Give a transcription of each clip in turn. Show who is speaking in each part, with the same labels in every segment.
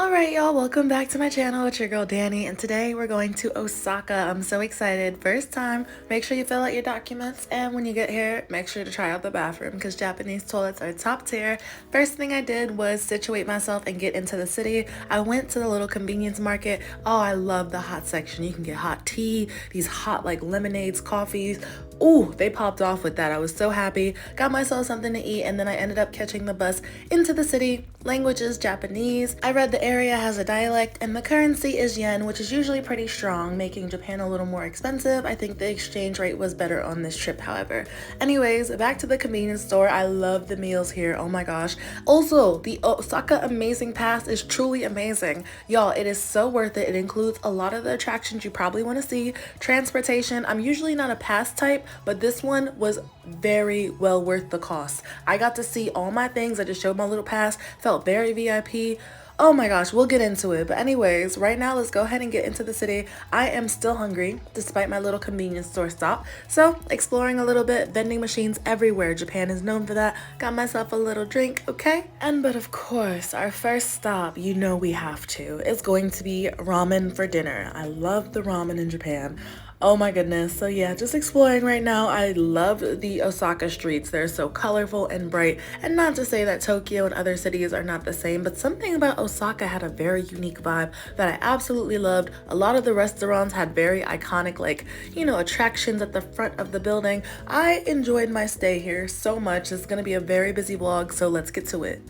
Speaker 1: Alright y'all, welcome back to my channel. It's your girl Danny, and today we're going to Osaka. I'm so excited. First time. Make sure you fill out your documents, and when you get here, make sure to try out the bathroom because Japanese toilets are top tier. First thing I did was situate myself and get into the city. I went to the little convenience market. Oh, I love the hot section. You can get hot tea, these hot like lemonades, coffees. Ooh, they popped off with that. I was so happy. Got myself something to eat, and then I ended up catching the bus into the city. Language is Japanese. I read the area has a dialect, and the currency is yen, which is usually pretty strong, making Japan a little more expensive. I think the exchange rate was better on this trip, however. Anyways, back to the convenience store. I love the meals here. Oh my gosh. Also, the Osaka Amazing Pass is truly amazing. Y'all, it is so worth it. It includes a lot of the attractions you probably want to see. Transportation. I'm usually not a pass type, but this one was very well worth the cost. I got to see all my things. I just showed my little pass, felt very VIP. Oh my gosh, we'll get into it. But anyways, right now let's go ahead and get into the city. I am still hungry despite my little convenience store stop. So exploring a little bit, vending machines everywhere. Japan is known for that. Got myself a little drink, okay? But of course, our first stop, you know we have to, is going to be ramen for dinner. I love the ramen in Japan. Oh my goodness. So yeah, just exploring right now. I love the Osaka streets. They're so colorful and bright. And not to say that Tokyo and other cities are not the same, but something about Osaka had a very unique vibe that I absolutely loved. A lot of the restaurants had very iconic, like, attractions at the front of the building. I enjoyed my stay here so much. It's going to be a very busy vlog, so let's get to it.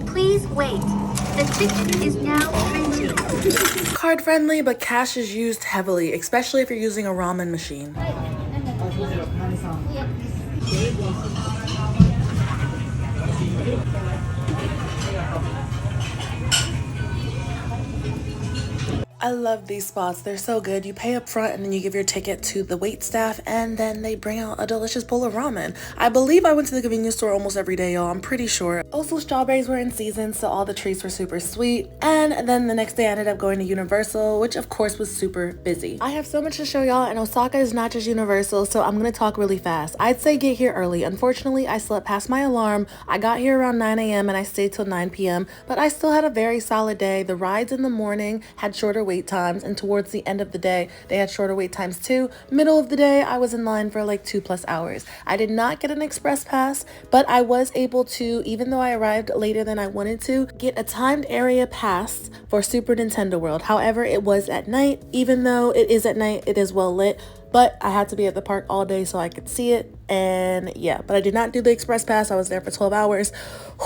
Speaker 2: Please wait. The ticket is now printing.
Speaker 1: Card friendly, but cash is used heavily, especially if you're using a ramen machine. I love these spots. They're so good. You pay up front and then you give your ticket to the wait staff, and then they bring out a delicious bowl of ramen. I believe I went to the convenience store almost every day, y'all. I'm pretty sure. Also, strawberries were in season, so all the treats were super sweet. And then the next day I ended up going to Universal, which of course was super busy. I have so much to show y'all, and Osaka is not just Universal, so I'm gonna talk really fast. I'd say get here early. Unfortunately, I slept past my alarm. I got here around 9 a.m. and I stayed till 9 p.m., but I still had a very solid day. The rides in the morning had shorter wait times, and towards the end of the day they had shorter wait times too. Middle of the day I was in line for like 2+ hours. I did not get an express pass, but I was able to, even though I arrived later than I wanted to, get a timed area pass for Super Nintendo World. However, it was at night. Even though it is at night, it is well lit, but I had to be at the park all day so I could see it. And yeah, but I did not do the express pass. I was there for 12 hours.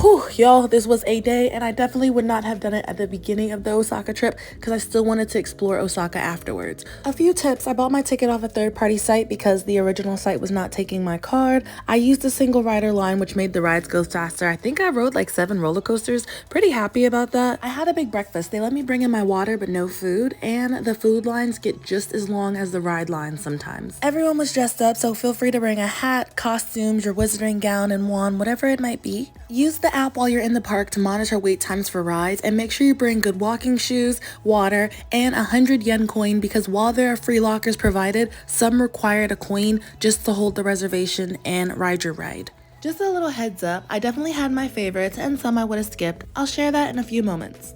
Speaker 1: Whew, y'all, this was a day, and I definitely would not have done it at the beginning of the Osaka trip because I still wanted to explore Osaka afterwards. A few tips. I bought my ticket off a third-party site because the original site was not taking my card. I used a single rider line, which made the rides go faster. I think I rode like 7 roller coasters. Pretty happy about that. I had a big breakfast. They let me bring in my water but no food, and the food lines get just as long as the ride lines sometimes. Everyone was dressed up, so feel free to bring a hat, costumes, your wizarding gown, and wand, whatever it might be. Use the app while you're in the park to monitor wait times for rides, and make sure you bring good walking shoes, water, and 100 yen coin, because while there are free lockers provided, some required a coin just to hold the reservation and ride your ride. Just a little heads up, I definitely had my favorites and some I would have skipped. I'll share that in a few moments.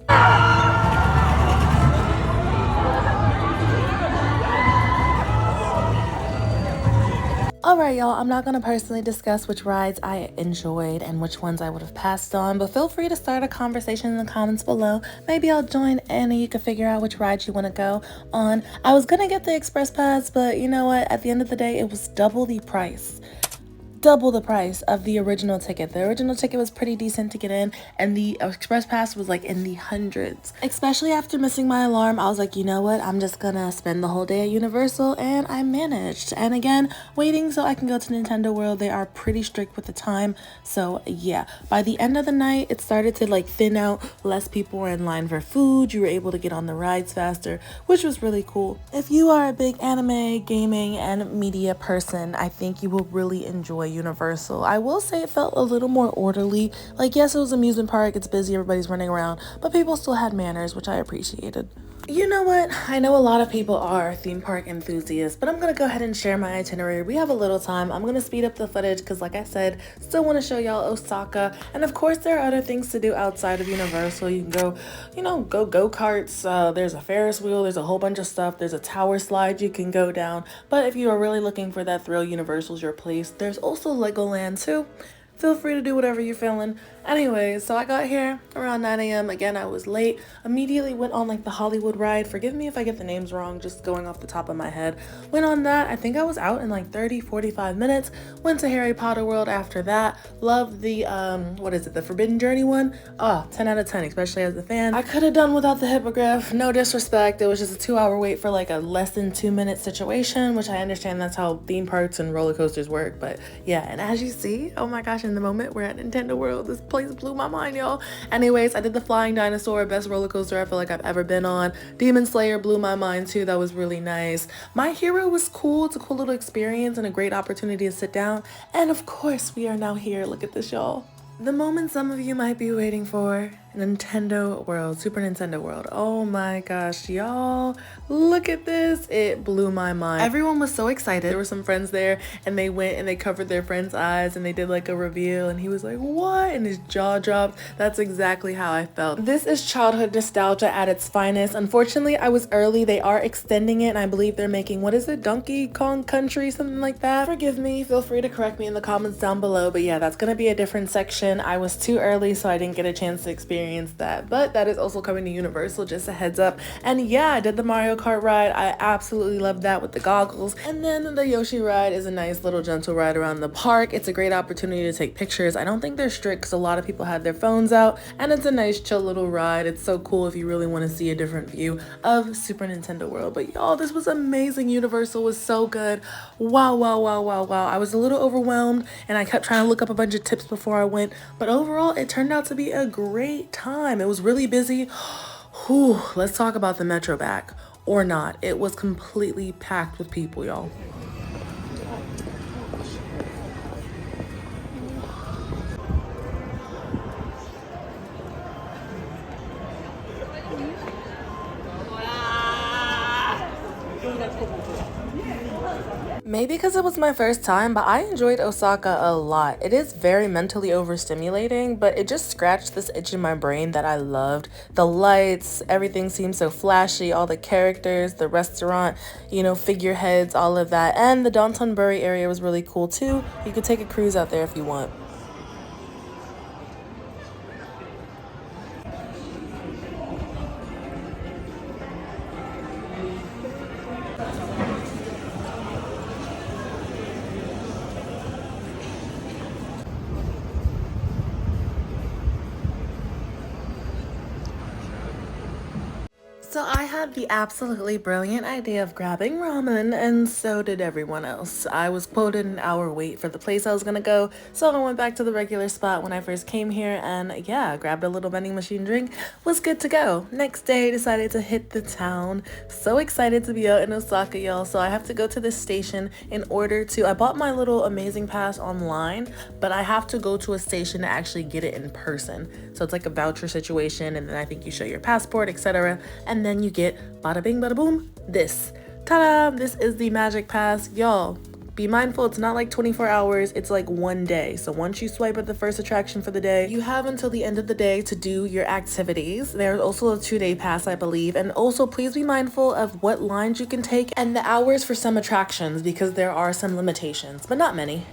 Speaker 1: Alright y'all, I'm not going to personally discuss which rides I enjoyed and which ones I would have passed on, but feel free to start a conversation in the comments below. Maybe I'll join and you can figure out which rides you want to go on. I was going to get the express pass, but you know what? At the end of the day, it was double the price. Double the price of the original ticket. The original ticket was pretty decent to get in, and the express pass was like in the hundreds. Especially after missing my alarm, I was like, you know what, I'm just gonna spend the whole day at Universal, and I managed. And again, waiting so I can go to Nintendo World, they are pretty strict with the time. So yeah, by the end of the night it started to like thin out. Less people were in line for food. You were able to get on the rides faster, which was really cool. If you are a big anime, gaming, and media person, I think you will really enjoy Universal. I will say it felt a little more orderly. Like, yes, it was an amusement park, it's busy, everybody's running around, but people still had manners, which I appreciated. You know what? I know a lot of people are theme park enthusiasts, but I'm gonna go ahead and share my itinerary. We have a little time. I'm gonna speed up the footage because, like I said, still want to show y'all Osaka. And of course, there are other things to do outside of Universal. You can go, go-karts. There's a Ferris wheel. There's a whole bunch of stuff. There's a tower slide you can go down. But if you are really looking for that thrill, Universal's your place. There's also Legoland too. Feel free to do whatever you're feeling. Anyways, so I got here around 9 a.m. Again, I was late. Immediately went on like the Hollywood ride. Forgive me if I get the names wrong, just going off the top of my head. Went on that. I think I was out in like 30, 45 minutes. Went to Harry Potter World after that. Loved the, the Forbidden Journey one. 10 out of 10, especially as a fan. I could have done without the hippogriff. No disrespect. It was just a 2-hour wait for like a less than 2-minute situation, which I understand that's how theme parks and roller coasters work. But yeah, and as you see, oh my gosh, in the moment we're at Nintendo World. This place blew my mind, y'all. Anyways, I did the Flying Dinosaur, best roller coaster I feel like I've ever been on. Demon Slayer blew my mind too. That was really nice. My Hero was cool. It's a cool little experience and a great opportunity to sit down. And of course, we are now here. Look at this, y'all. The moment some of you might be waiting for. Nintendo World, Super Nintendo World. Oh my gosh, y'all, look at this. It blew my mind. Everyone was so excited. There were some friends there and they went and they covered their friend's eyes and they did like a reveal and he was like, what? And his jaw dropped. That's exactly how I felt. This is childhood nostalgia at its finest. Unfortunately, I was early. They are extending it and I believe they're making, what is it, Donkey Kong Country, something like that. Forgive me, feel free to correct me in the comments down below, but yeah, that's gonna be a different section. I was too early, so I didn't get a chance to experience that, but that is also coming to Universal, just a heads up. And yeah, I did the Mario Kart ride. I absolutely loved that with the goggles. And then the Yoshi ride is a nice little gentle ride around the park. It's a great opportunity to take pictures. I don't think they're strict because a lot of people had their phones out, and it's a nice chill little ride. It's so cool if you really want to see a different view of Super Nintendo World. But y'all, this was amazing. Universal was so good. Wow, wow, wow, wow, wow. I was a little overwhelmed and I kept trying to look up a bunch of tips before I went, but overall it turned out to be a great time. It was really busy. Whew, let's talk about the Metro back or not. It was completely packed with people, y'all. Maybe because it was my first time, but I enjoyed Osaka a lot. It is very mentally overstimulating, but it just scratched this itch in my brain that I loved. The lights, everything seemed so flashy, all the characters, the restaurant, figureheads, all of that. And the Downton-Bury area was really cool too. You could take a cruise out there if you want. So I had the absolutely brilliant idea of grabbing ramen, and so did everyone else. I was quoted an hour wait for the place I was gonna go, so I went back to the regular spot when I first came here and yeah, grabbed a little vending machine drink, was good to go. Next day, decided to hit the town. So excited to be out in Osaka, y'all. So I have to go to this station in order to, I bought my little amazing pass online, but I have to go to a station to actually get it in person. So it's like a voucher situation, and then I think you show your passport, etc. And then you get bada bing bada boom this. Ta-da! This is the Magic Pass. Y'all, be mindful, it's not like 24 hours, it's like one day. So once you swipe at the first attraction for the day, you have until the end of the day to do your activities. There's also a 2-day pass, I believe. And also please be mindful of what lines you can take and the hours for some attractions because there are some limitations, but not many.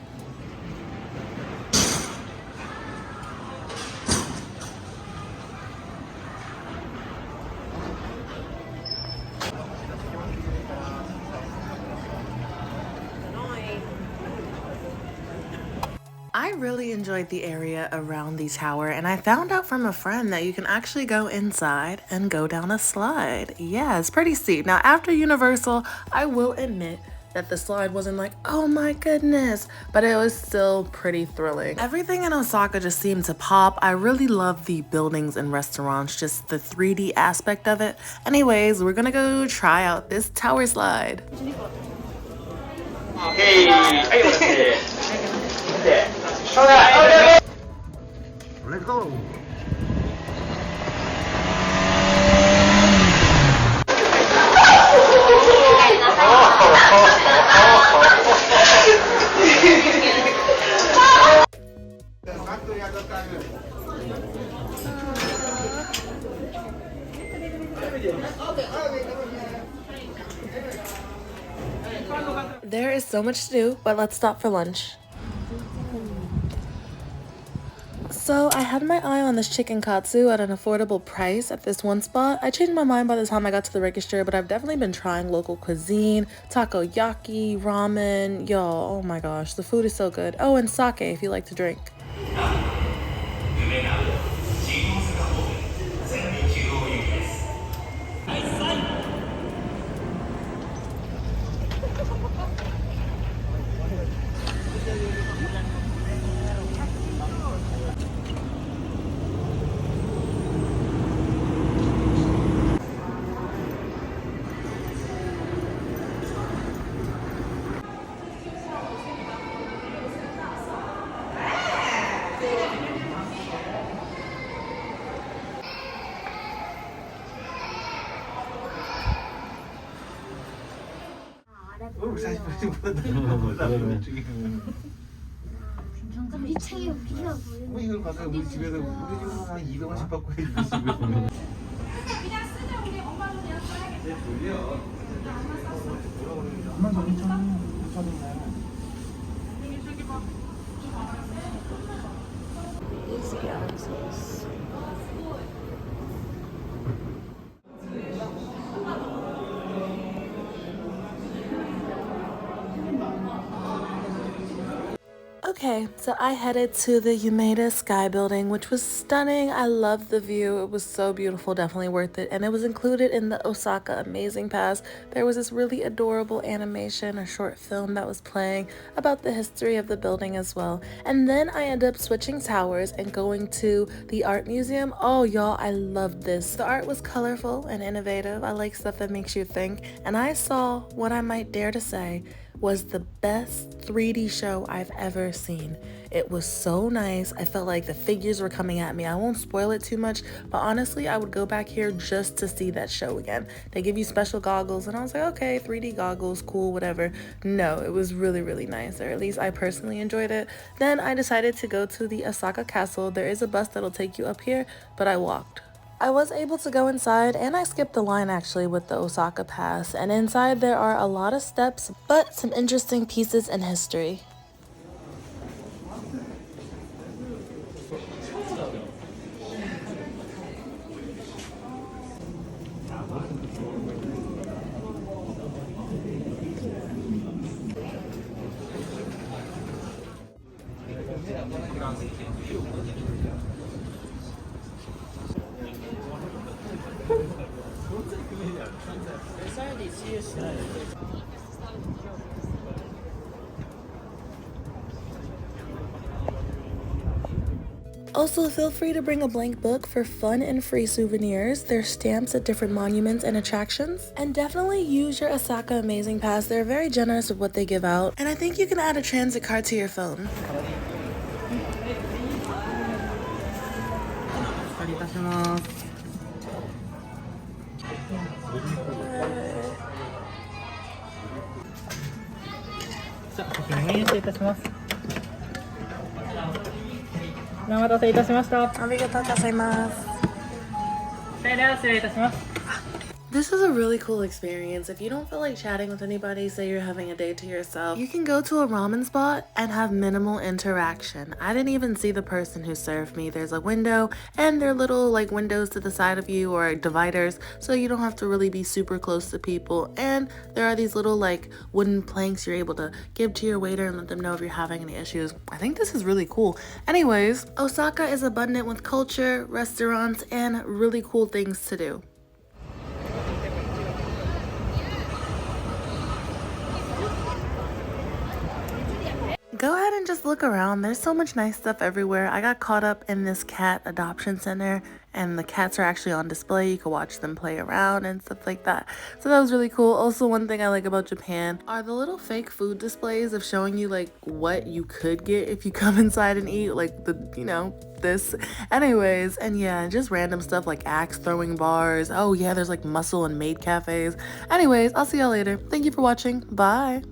Speaker 1: I really enjoyed the area around the tower, and I found out from a friend that you can actually go inside and go down a slide. Yeah, it's pretty steep. Now, after Universal, I will admit that the slide wasn't like, oh my goodness, but it was still pretty thrilling. Everything in Osaka just seemed to pop. I really love the buildings and restaurants, just the 3D aspect of it. Anyways, we're gonna go try out this tower slide.
Speaker 3: Hey, let's go.
Speaker 1: There is so much to do, but let's stop for lunch. So I had my eye on this chicken katsu at an affordable price at this one spot. I changed my mind by the time I got to the register, but I've definitely been trying local cuisine, takoyaki, ramen. Yo, oh my gosh, the food is so good. Oh, and sake if you like to drink.
Speaker 2: 우리 책에 우리가 보이는
Speaker 3: 이걸 갖다 우리 집에서 우리 집은 한 200원씩 받고 있지 지금.
Speaker 1: Easy ounces. Okay, so I headed to the Umeda Sky Building, which was stunning. I loved the view. It was so beautiful, definitely worth it. And it was included in the Osaka Amazing Pass. There was this really adorable animation, a short film that was playing about the history of the building as well. And then I ended up switching towers and going to the art museum. Oh, y'all, I loved this. The art was colorful and innovative. I like stuff that makes you think. And I saw what I might dare to say was the best 3D show I've ever seen. It was so nice. I felt like the figures were coming at me. I won't spoil it too much, but honestly, I would go back here just to see that show again. They give you special goggles, and I was like, okay, 3D goggles, cool, whatever. No, it was really, really nice, or at least I personally enjoyed it. Then I decided to go to the Osaka Castle. There is a bus that'll take you up here, but I walked. I was able to go inside, and I skipped the line actually with the Osaka Pass, and inside there are a lot of steps, but some interesting pieces in history. Also, feel free to bring a blank book for fun and free souvenirs. There's stamps at different monuments and attractions. And definitely use your Osaka Amazing Pass. They're very generous with what they give out. And I think you can add a transit card to your phone. This is a really cool experience. If you don't feel like chatting with anybody, say you're having a day to yourself, you can go to a ramen spot and have minimal interaction. I didn't even see the person who served me. There's a window, and there are little like windows to the side of you or dividers, so you don't have to really be super close to people. And there are these little like wooden planks you're able to give to your waiter and let them know if you're having any issues. I think this is really cool. Anyways, Osaka is abundant with culture, restaurants, and really cool things to do. Go ahead and just look around. There's so much nice stuff everywhere. I got caught up in this cat adoption center, and the cats are actually on display. You can watch them play around and stuff like that. So that was really cool. Also, one thing I like about Japan are the little fake food displays of showing you like what you could get if you come inside and eat, like this. Anyways, and yeah, just random stuff like axe throwing bars. Oh yeah, there's like muscle and maid cafes. Anyways, I'll see y'all later. Thank you for watching. Bye.